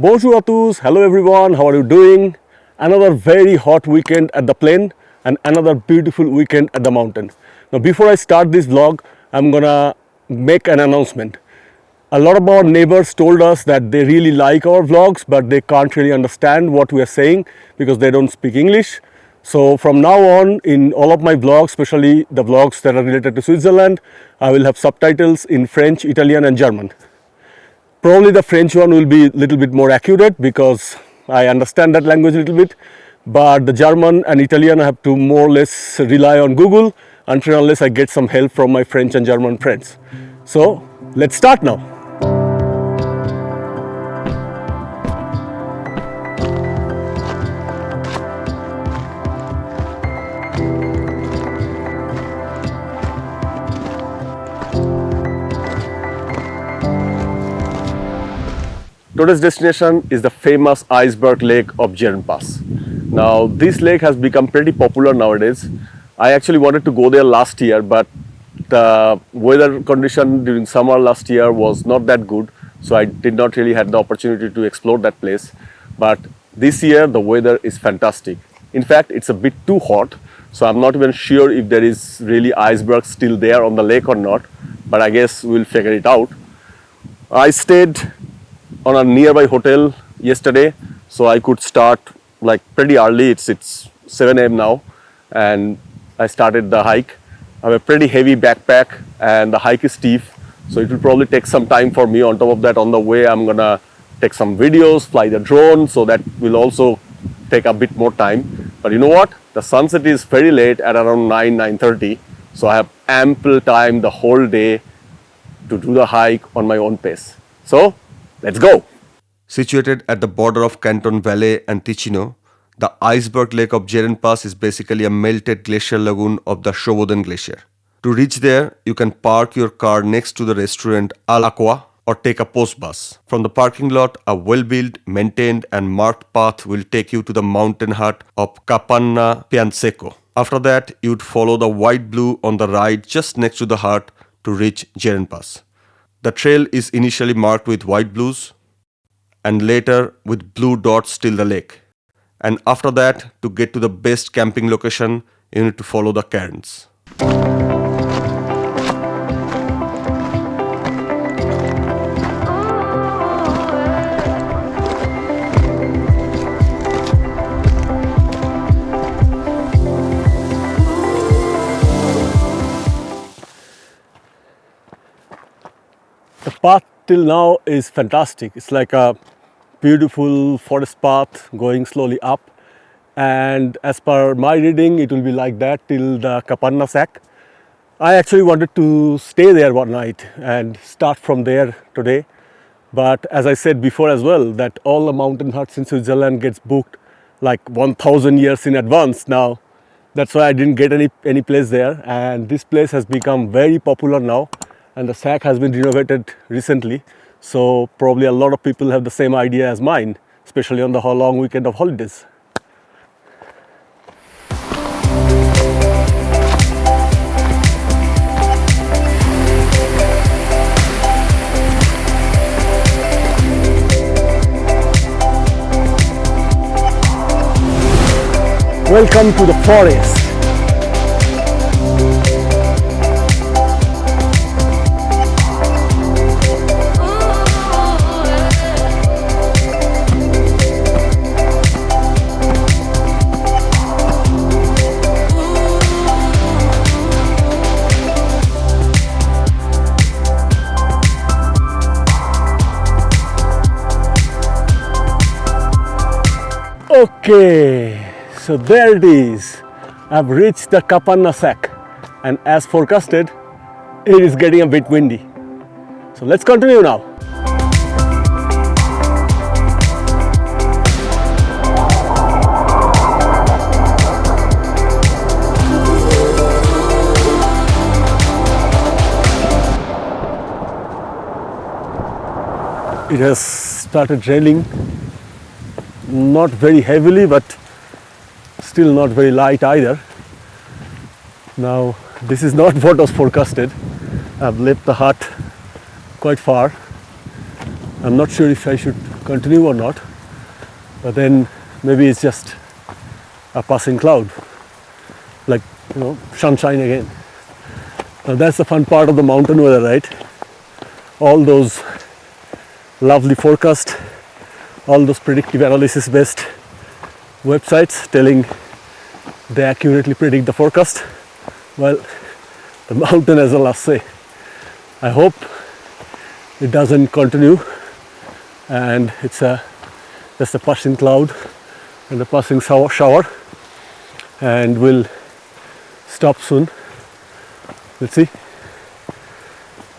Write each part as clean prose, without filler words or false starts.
Bonjour à tous, hello everyone, how are you doing? Another very hot weekend at the plain and another beautiful weekend at the mountain. Now before I start this vlog, I'm gonna make an announcement. A lot of our neighbors told us that they really like our vlogs, but they can't really understand what we are saying because they don't speak English. So from now on, in all of my vlogs, especially the vlogs that are related to Switzerland, I will have subtitles in French, Italian and German. Probably the French one will be a little bit more accurate because I understand that language a little bit, but the German and Italian I have to more or less rely on Google until unless I get some help from my French and German friends. So let's start now. Today's destination is the famous iceberg lake of Jeren Pass. Now this lake has become pretty popular nowadays. I actually wanted to go there last year, but the weather condition during summer last year was not that good, so I did not really have the opportunity to explore that place. But this year the weather is fantastic. In fact, it's a bit too hot, so I'm not even sure if there is really iceberg still there on the lake or not, but I guess we'll figure it out. I stayed on a nearby hotel yesterday, so I could start like pretty early. It's 7 a.m. now, and I started the hike. I have a pretty heavy backpack and the hike is steep, so it will probably take some time for me. On top of that, on the way I'm gonna take some videos, fly the drone, so that will also take a bit more time. But you know what, the sunset is very late at around 9:30, so I have ample time the whole day to do the hike on my own pace. So let's go! Situated at the border of Canton Valley and Ticino, the iceberg lake of Jeren Pass is basically a melted glacier lagoon of the Shoboden Glacier. To reach there, you can park your car next to the restaurant Al Aqua or take a post bus. From the parking lot, a well-built, maintained and marked path will take you to the mountain hut of Capanna Pianseco. After that, you'd follow the white blue on the right just next to the hut to reach Jeren Pass. The trail is initially marked with white blues and later with blue dots till the lake. And after that, to get to the best camping location, you need to follow the cairns. The path till now is fantastic. It's like a beautiful forest path going slowly up, and as per my reading it will be like that till the Capanna Sack. I actually wanted to stay there one night and start from there today, but as I said before as well, that all the mountain huts in Switzerland gets booked like 1000 years in advance now. That's why I didn't get any place there, and this place has become very popular now, and the sack has been renovated recently, so probably a lot of people have the same idea as mine, especially on the long weekend of holidays. Welcome to the forest. Okay, so there it is. I've reached the Capanna Sack, and as forecasted, it is getting a bit windy. So let's continue now. It has started raining, not very heavily, but still not very light either. Now this is not what was forecasted. I've left the hut quite far. I'm not sure if I should continue or not. But then maybe it's just a passing cloud, like, sunshine again. Now that's the fun part of the mountain weather, right? All those lovely forecasts, all those predictive analysis based websites telling they accurately predict the forecast. Well, the mountain has the last say. I hope it doesn't continue and it's just a passing cloud and a passing shower and will stop soon. Let's see.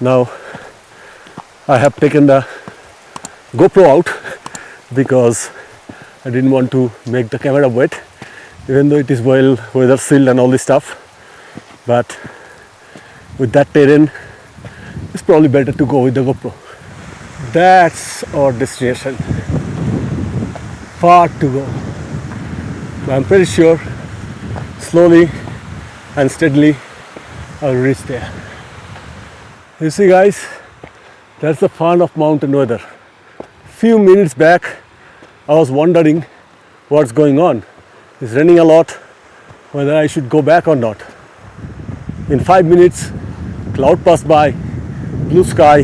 Now I have taken the GoPro out because I didn't want to make the camera wet, even though it is well weather sealed and all this stuff. But with that terrain, it's probably better to go with the GoPro. That's our destination. Far to go. But I'm pretty sure slowly and steadily I'll reach there. You see, guys, that's the fun of mountain weather. Few minutes back I was wondering what's going on. It's raining a lot, whether I should go back or not. In 5 minutes, cloud passed by, blue sky,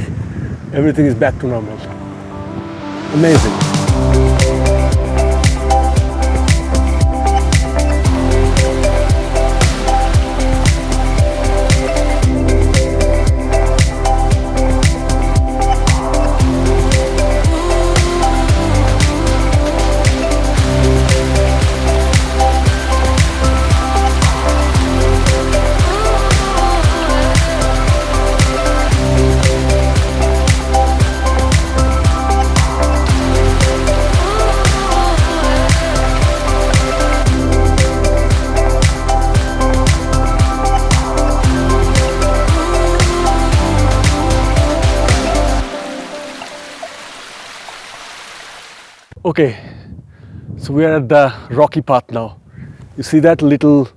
everything is back to normal. Amazing. Okay, so we are at the rocky path now. You see that little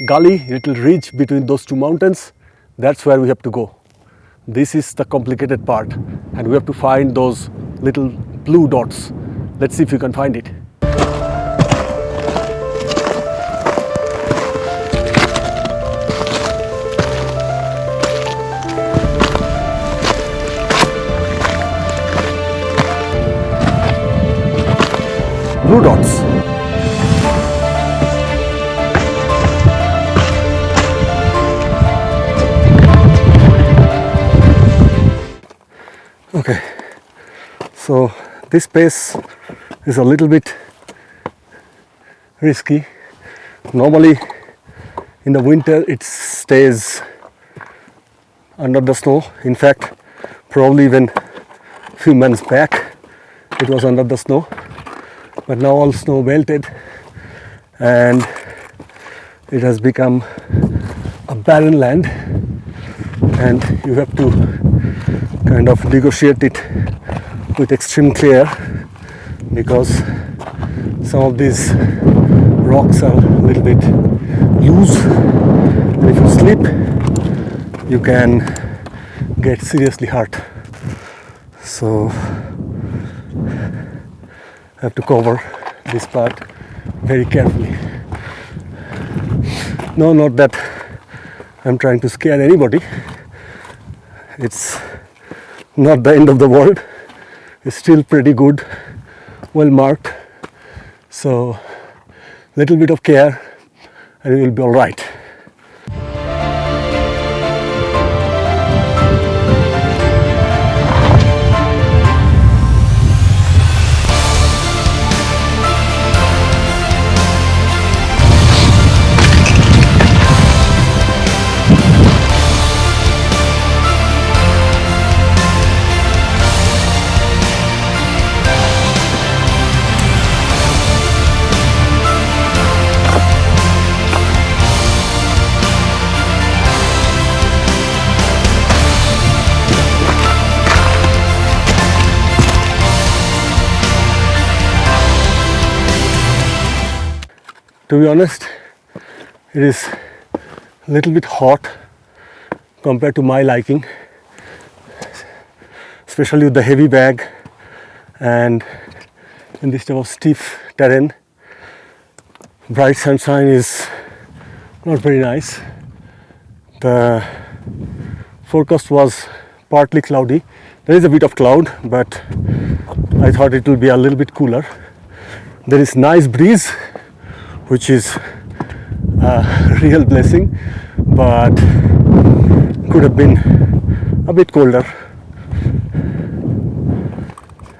gully, little ridge between those two mountains? That's where we have to go. This is the complicated part, and we have to find those little blue dots. Let's see if we can find it. Blue dots. Okay, so this space is a little bit risky. Normally in the winter it stays under the snow. In fact, probably even a few months back it was under the snow. But now all snow melted and it has become a barren land, and you have to kind of negotiate it with extreme care because some of these rocks are a little bit loose, and if you slip you can get seriously hurt. So I have to cover this part very carefully. No, not that I'm trying to scare anybody. It's not the end of the world. It's still pretty good, well marked. So little bit of care and it will be all right. To be honest, it is a little bit hot compared to my liking, especially with the heavy bag and in this type of steep terrain, bright sunshine is not very nice. The forecast was partly cloudy. There is a bit of cloud, but I thought it will be a little bit cooler. There is nice breeze, which is a real blessing, but could have been a bit colder.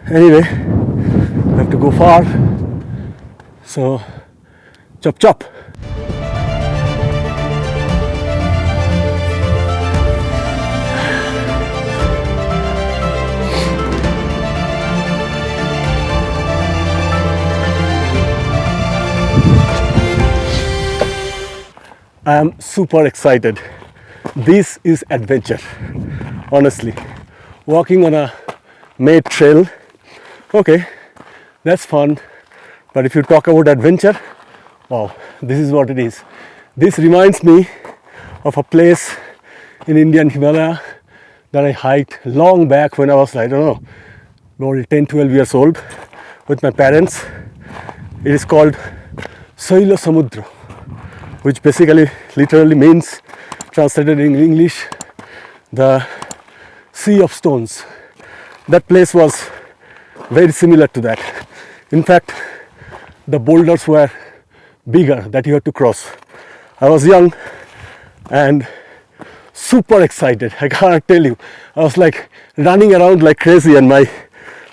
Anyway, I have to go far, so chop chop. I am super excited. This is adventure, honestly. Walking on a made trail, okay, that's fun. But if you talk about adventure, wow, this is what it is. This reminds me of a place in Indian Himalaya that I hiked long back when I was, I don't know, probably 10, 12 years old with my parents. It is called Saila Samudra, which basically literally means, translated in English, the Sea of Stones. That place was very similar to that. In fact, the boulders were bigger that you had to cross. I was young and super excited. I can't tell you. I was like running around like crazy, and my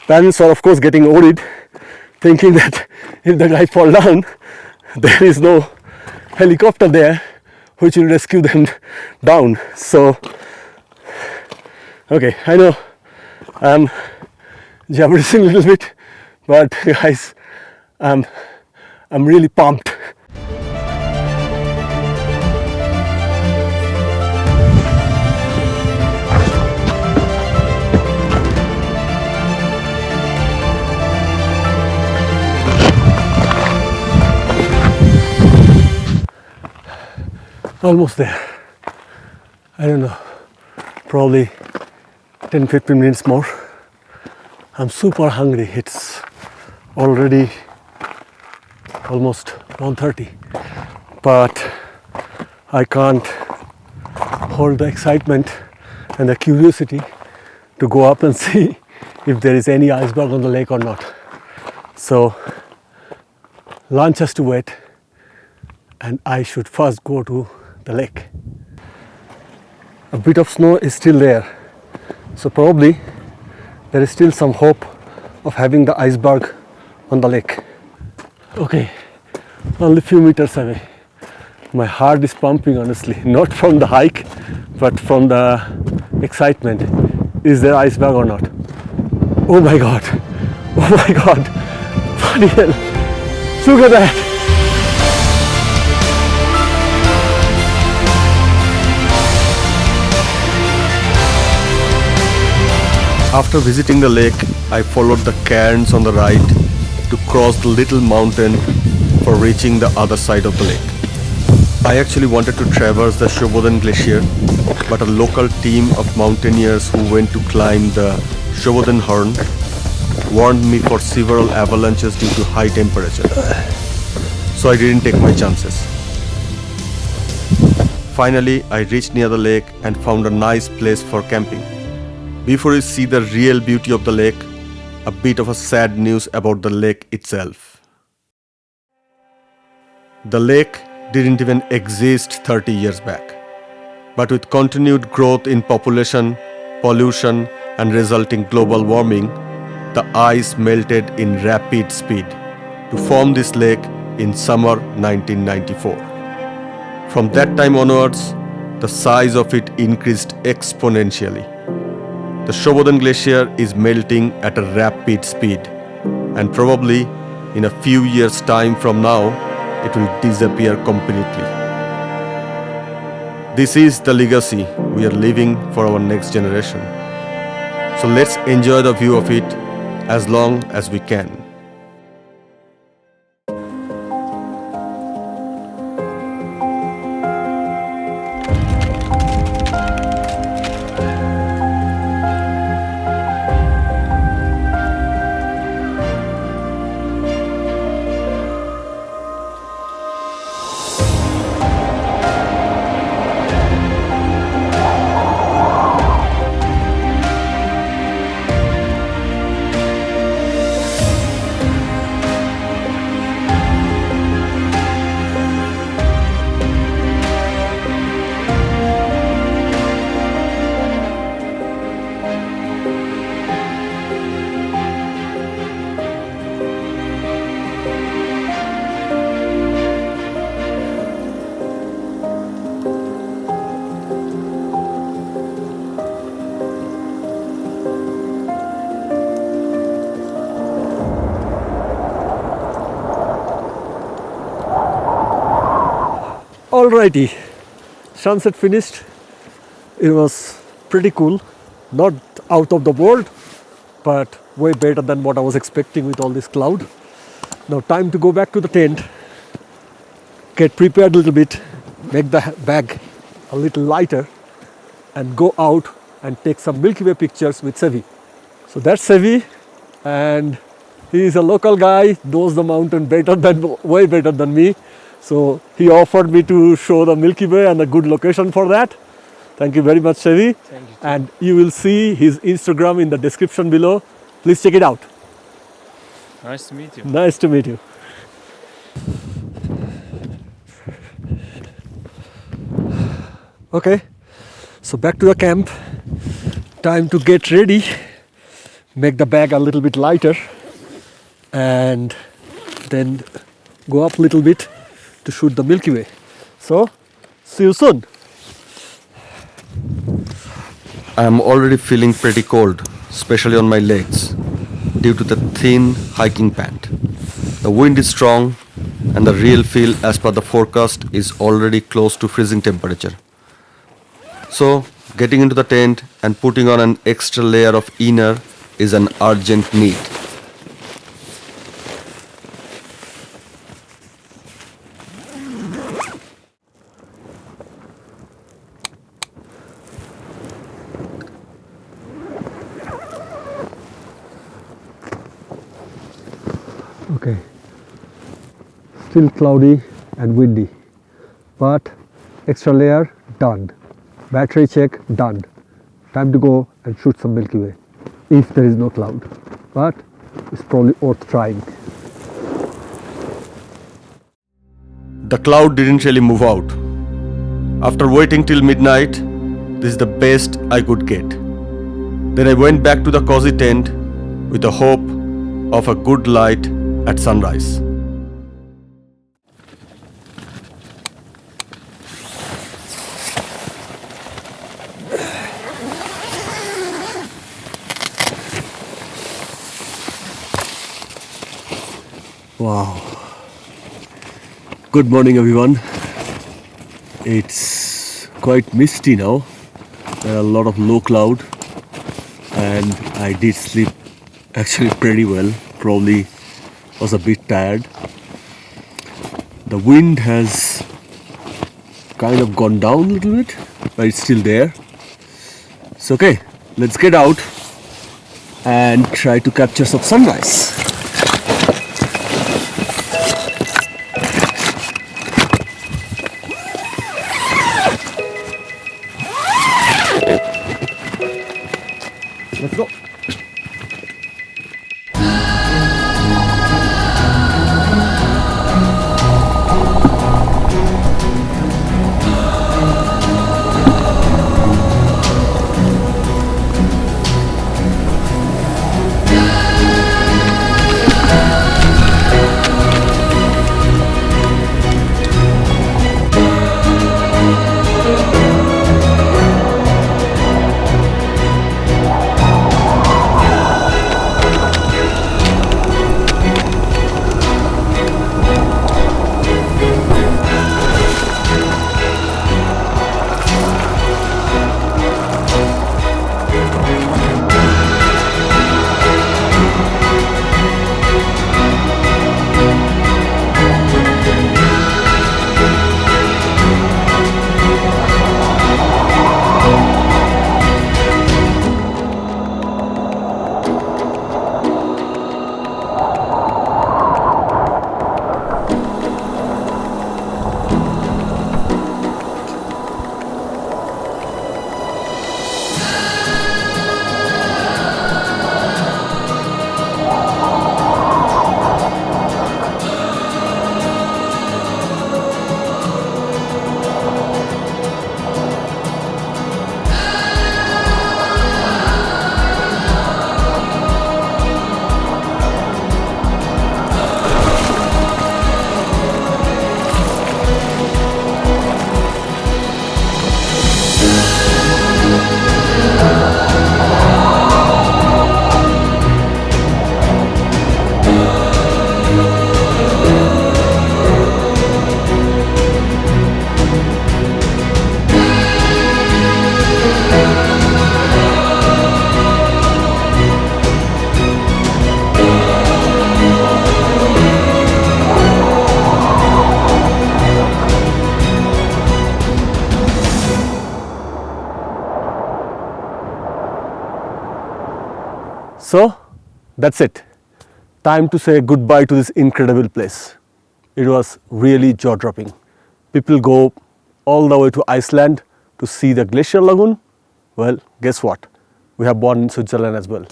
parents were of course getting worried, thinking that if the guy fall down, there is no helicopter there which will rescue them down. So okay, I know I'm jabbering a little bit, but guys, I'm really pumped. Almost there. I don't know, probably 10-15 minutes more. I'm super hungry. It's already almost 1:30, but I can't hold the excitement and the curiosity to go up and see if there is any iceberg on the lake or not. So lunch has to wait, and I should first go to the lake. A bit of snow is still there, so probably there is still some hope of having the iceberg on the lake. Okay, only few meters away. My heart is pumping, honestly, not from the hike, but from the excitement. Is there iceberg or not? Oh my god, oh my god, bloody hell, look at that. After visiting the lake, I followed the cairns on the right to cross the little mountain for reaching the other side of the lake. I actually wanted to traverse the Shobodan Glacier, but a local team of mountaineers who went to climb the Shobodan Horn warned me for several avalanches due to high temperature. So I didn't take my chances. Finally, I reached near the lake and found a nice place for camping. Before you see the real beauty of the lake, a bit of a sad news about the lake itself. The lake didn't even exist 30 years back. But with continued growth in population, pollution, and resulting global warming, the ice melted in rapid speed to form this lake in summer 1994. From that time onwards, the size of it increased exponentially. The Shobodan Glacier is melting at a rapid speed, and probably in a few years' time from now, it will disappear completely. This is the legacy we are leaving for our next generation. So let's enjoy the view of it as long as we can. Alrighty, sunset finished. It was pretty cool, not out of the world, but way better than what I was expecting with all this cloud. Now time to go back to the tent, get prepared a little bit, make the bag a little lighter, and go out and take some Milky Way pictures with Sevi. So that's Sevi, and he is a local guy, knows the mountain way better than me. So he offered me to show the Milky Way and a good location for that. Thank you very much, Sevi. Thank you. And you will see his Instagram in the description below. Please check it out. Nice to meet you. Nice to meet you. Okay, so back to the camp. Time to get ready, make the bag a little bit lighter, and then go up a little bit to shoot the Milky Way. So, see you soon. I am already feeling pretty cold, especially on my legs, due to the thin hiking pant. The wind is strong and the real feel as per the forecast is already close to freezing temperature. So, getting into the tent and putting on an extra layer of inner is an urgent need. Okay, still cloudy and windy, but extra layer done, battery check done. Time to go and shoot some Milky Way if there is no cloud, but it's probably worth trying. The cloud didn't really move out. After waiting till midnight, this is the best I could get. Then I went back to the cozy tent with the hope of a good light at sunrise. Wow. Good morning, everyone. It's quite misty now. There are a lot of low cloud, and I did sleep actually pretty well. Probably was a bit tired. The wind has kind of gone down a little bit, but it's still there. It's okay. Let's get out and try to capture some sunrise. Let's go. So that's it. Time to say goodbye to this incredible place. It was really jaw-dropping. People go all the way to Iceland to see the glacier lagoon. Well, guess what? We have one in Switzerland as well.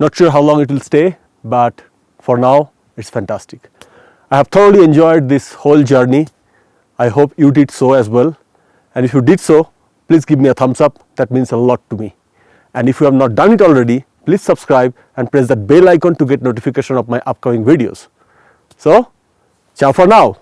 Not sure how long it will stay, but for now, it's fantastic. I have thoroughly enjoyed this whole journey. I hope you did so as well. And if you did so, please give me a thumbs up. That means a lot to me. And if you have not done it already, please subscribe and press that bell icon to get notification of my upcoming videos. So, ciao for now.